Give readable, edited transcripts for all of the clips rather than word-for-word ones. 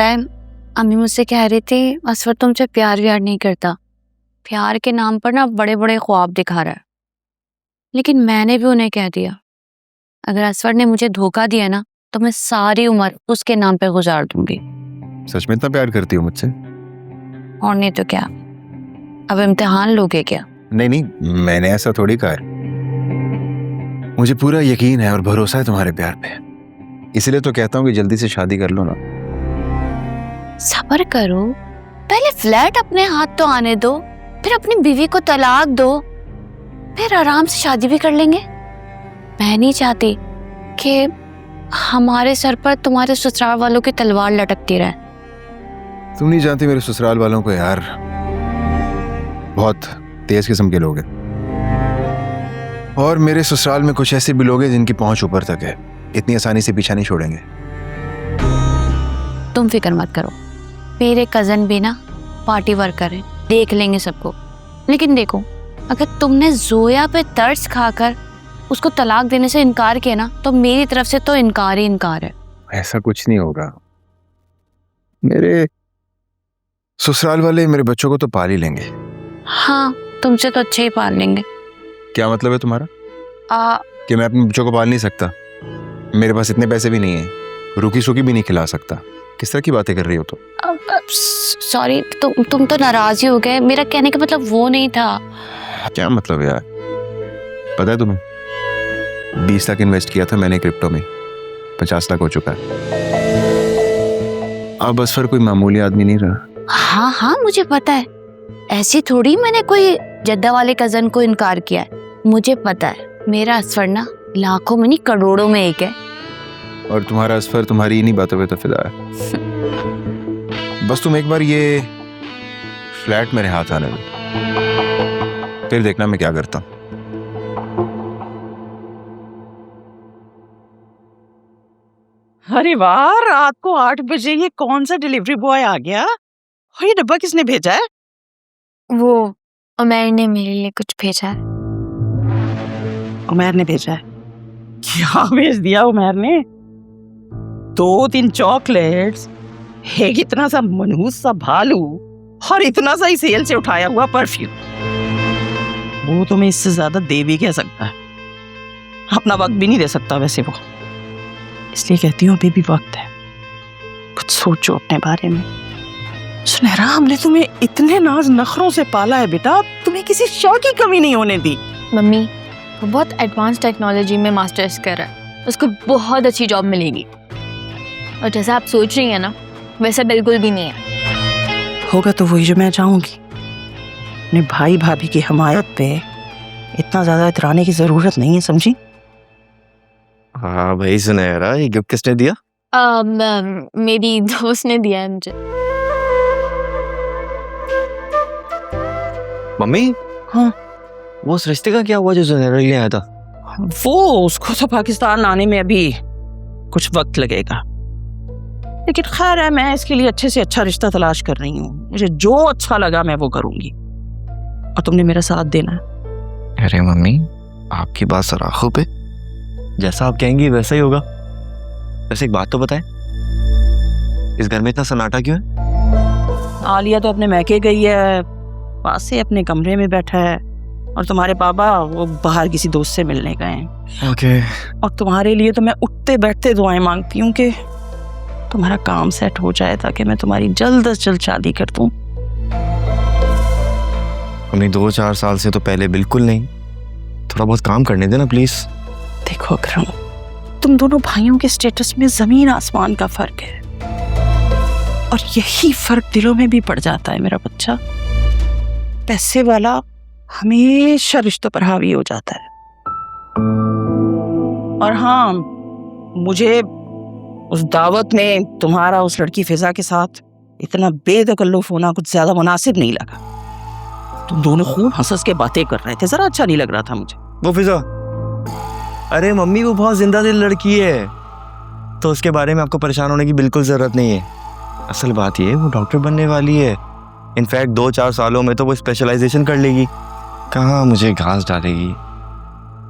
पता है, अम्मी मुझसे कह रही थी असफर तुमसे प्यार व्यार नहीं करता, प्यार के नाम पर ना बड़े बड़े ख्वाब दिखा रहा है। लेकिन मैंने भी उन्हें कह दिया, अगर असफर ने मुझे धोखा दिया ना तो मैं सारी उम्र उसके नाम पे गुजार दूंगी। सच में इतना प्यार करती हो मुझसे? और नहीं तो क्या, अब इम्तिहान लोगे क्या? नहीं नहीं, मैंने ऐसा थोड़ी कहा है। मुझे पूरा यकीन है और भरोसा है तुम्हारे प्यार पे, इसलिए तो कहता हूँ कि जल्दी से शादी कर लो ना। सब्र करो, पहले फ्लैट अपने हाथ तो आने दो, फिर अपनी बीवी को तलाक दो, फिर आराम से शादी भी कर लेंगे। मैं नहीं चाहती कि हमारे सर पर तुम्हारे ससुराल वालों की तलवार लटकती रहे। तुम नहीं जानती मेरे ससुराल वालों को यार, बहुत तेज किस्म के लोग हैं। और मेरे ससुराल में कुछ ऐसे भी लोग हैं जिनकी पहुंच ऊपर तक है, इतनी आसानी से पीछा नहीं छोड़ेंगे। तुम फिक्र मत करो, मेरे कजन भी ना पार्टी वर्कर हैं, देख लेंगे सबको। लेकिन देखो, अगर तुमने जोया पे तरस खाकर उसको तलाक देने से इनकार किया ना तो मेरी तरफ से तो इनकार ही इनकार है। ऐसा कुछ नहीं होगा, मेरे ससुराल वाले मेरे बच्चों को तो पाल ही लेंगे। हाँ, तुमसे तो अच्छे ही पाल लेंगे। क्या मतलब है तुम्हारा? कि मैं अपने बच्चों को पाल नहीं सकता? मेरे पास इतने पैसे भी नहीं है, रूखी सूखी भी नहीं खिला सकता। किस तरह की बातें कर रही हो? तो सॉरी, तुम तो नाराज ही हो गए। मेरा कहने का मतलब वो नहीं था। क्या मतलब यार? पता है तुम्हें, 20 लाख इन्वेस्ट किया था मैंने क्रिप्टो में, 50 लाख हो चुका है। अब असफर कोई मामूली आदमी नहीं रहा। हाँ हाँ, मुझे पता है, ऐसी थोड़ी मैंने कोई जद्दा वाले कजन को इनकार किया है। मुझे पता है मेरा असफर ना लाखों में नहीं करोड़ों में एक है। और तुम्हारा असफर तुम्हारी इन्हीं बातों पे तो फिदा है। बस तुम एक बार ये फ्लैट मेरे हाथ आने दो, फिर देखना मैं क्या करता हूं। अरे वाह, रात को 8 बजे ये कौन सा डिलीवरी बॉय आ गया? और ये डब्बा किसने भेजा है? वो उमैर ने मेरे लिए कुछ भेजा है। उमैर ने भेजा है? क्या भेज दिया उमैर ने? 2-3 चॉकलेट्स, एक इतना सा मनहूस सा भालू और इतना सा ही सेल से उठाया हुआ परफ्यूम। वो तो मैं इससे ज्यादा दे भी कह सकता है, अपना वक्त भी नहीं दे सकता वैसे वो। इसलिए कहती हूँ अभी भी वक्त है, कुछ सोचो अपने बारे में। सुनहरा, हमने तुम्हें इतने नाज नखरों से पाला है बेटा, तुम्हें किसी शय की कमी नहीं होने दी। मम्मी, वो बहुत एडवांस टेक्नोलॉजी में मास्टर्स कर रहा है, उसको बहुत अच्छी जॉब मिलेगी। और जैसा आप सोच रही हैं ना, वैसा बिल्कुल भी नहीं है। होगा तो वही जो मैं चाहूंगी। अपने भाई भाभी की हमायत पे इतना ज्यादा इतराने की जरूरत नहीं है, समझी? हाँ भाई सुनहरा, ये गिफ्ट किसने दिया? मेरी दोस्त ने दिया है मुझे। मम्मी, हाँ, वो उस रिश्ते का क्या हुआ जो सुनहरा ले आया था? वो उसको तो पाकिस्तान आने में अभी कुछ वक्त लगेगा, लेकिन खैर है, मैं इसके लिए अच्छे से अच्छा रिश्ता तलाश कर रही हूँ। मुझे जो अच्छा लगा मैं वो करूंगी, और तुमने मेरा साथ देना है। अरे मम्मी, आपकी बात सराखों पे, जैसा आप कहेंगी वैसा ही होगा। वैसे एक बात तो बताएं, इस घर में इतना सन्नाटा क्यों है? आलिया तो अपने मैके गई है, पास से अपने कमरे में बैठा है, और तुम्हारे पापा वो बाहर किसी दोस्त से मिलने गए हैं। ओके। और तुम्हारे लिए तो मैं उठते बैठते दुआएं मांगती हूँ कि तुम्हारा काम सेट हो जाए, ताकि मैं तुम्हारी जल्द से जल्द शादी कर दूं। मम्मी, 2-4 साल से तो पहले बिल्कुल नहीं। थोड़ा बहुत काम करने देना प्लीज। देखो अकरम, तुम दोनों भाइयों के स्टेटस में जमीन आसमान का फर्क है, और यही फर्क दिलों में भी पड़ जाता है मेरा बच्चा। पैसे वाला हमेशा रिश्तों पर हावी हो जाता है। और हाँ, मुझे उस दावत में तुम्हारा उस लड़की फिजा के साथ इतना बेतकल्लुफ होना कुछ ज्यादा मुनासिब नहीं लगा। तुम दोनों खूब हंस के बातें कर रहे थे, जरा अच्छा नहीं लग रहा था मुझे। वो फिजा, अरे मम्मी वो बहुत जिंदा दिल लड़की है, तो उसके बारे में आपको परेशान होने की बिल्कुल जरूरत नहीं है। असल बात ये है, वो डॉक्टर बनने वाली है। इनफैक्ट 2-4 सालों में तो वो स्पेशलाइजेशन कर लेगी। कहाँ मुझे घास डालेगी,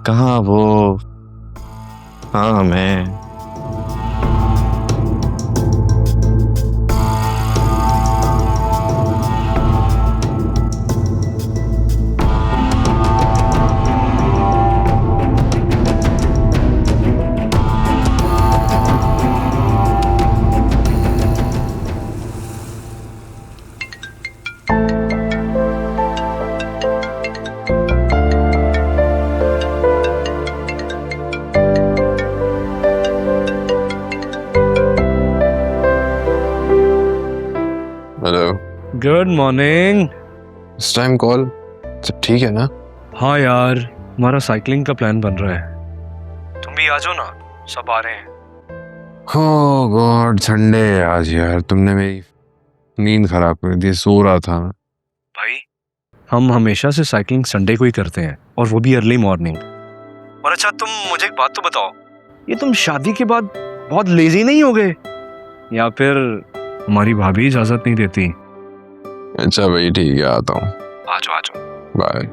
कहाँ वो। हाँ, मैं हेलो, गुड मॉर्निंग। इस टाइम कॉल सब ठीक है ना? हाँ यार, हमारा साइकिलिंग का प्लान बन रहा है, तुम भी आ जाओ ना, सब आ रहे हैं। ओह गॉड, संडे है आज यार, तुमने मेरी नींद खराब कर दी, सो रहा था। भाई, हम हमेशा से साइकिलिंग संडे को ही करते हैं, और वो भी अर्ली मॉर्निंग। और अच्छा, तुम मुझे एक बात तो बताओ, ये तुम शादी के बाद बहुत लेजी नहीं हो गए, या फिर हमारी भाभी इजाजत नहीं देती? अच्छा भाई ठीक है, आता हूँ। आ जाओ। बाय।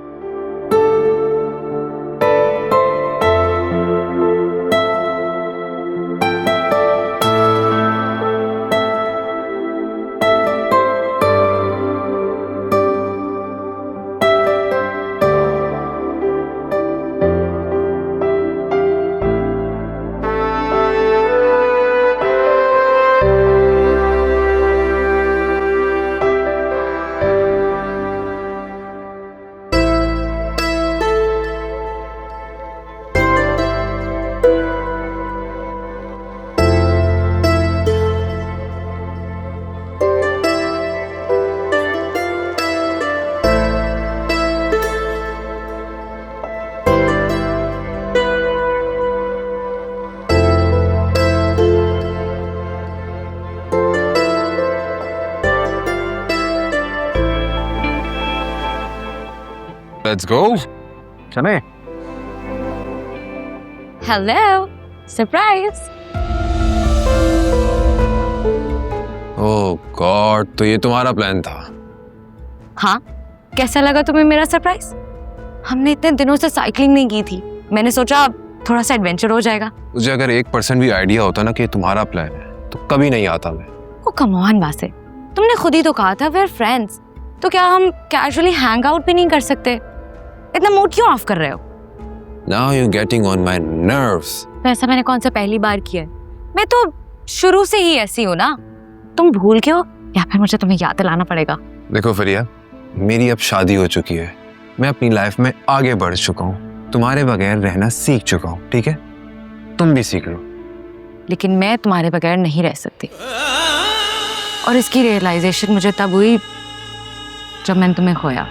Let's go. चले। Hello, surprise. ओह गॉड, तो ये तुम्हारा प्लान था? हाँ, कैसा लगा तुम्हें मेरा सरप्राइज? हमने इतने दिनों से साइकिलिंग नहीं की थी, मैंने सोचा थोड़ा सा एडवेंचर हो जाएगा। मुझे अगर 1% भी आइडिया होता ना कि ये तुम्हारा प्लान है तो कभी नहीं आता मैं। ओ कम ऑन वासे, तुमने खुद ही तो कहा था वी आर फ्रेंड्स, तो क्या हम कैजुअली हैंग आउट भी नहीं कर सकते? इतना मूड क्यों ऑफ कर रहे हो? Now you're getting on my nerves. तो ऐसा मैंने कौन सा पहली बार किया है? मैं तो शुरू से ही ऐसी हूँ ना। तुम भूल गए हो या फिर मुझे तुम्हें याद दिलाना पड़ेगा? देखो फरिया, मेरी अब शादी हो चुकी है, मैं अपनी लाइफ में आगे बढ़ चुका हूँ, तुम्हारे बगैर रहना सीख चुका हूँ, ठीक है? तुम भी सीख लो। लेकिन मैं तुम्हारे बगैर नहीं रह सकती, और इसकी रियलाइजेशन मुझे तब हुई जब मैंने तुम्हें खोया।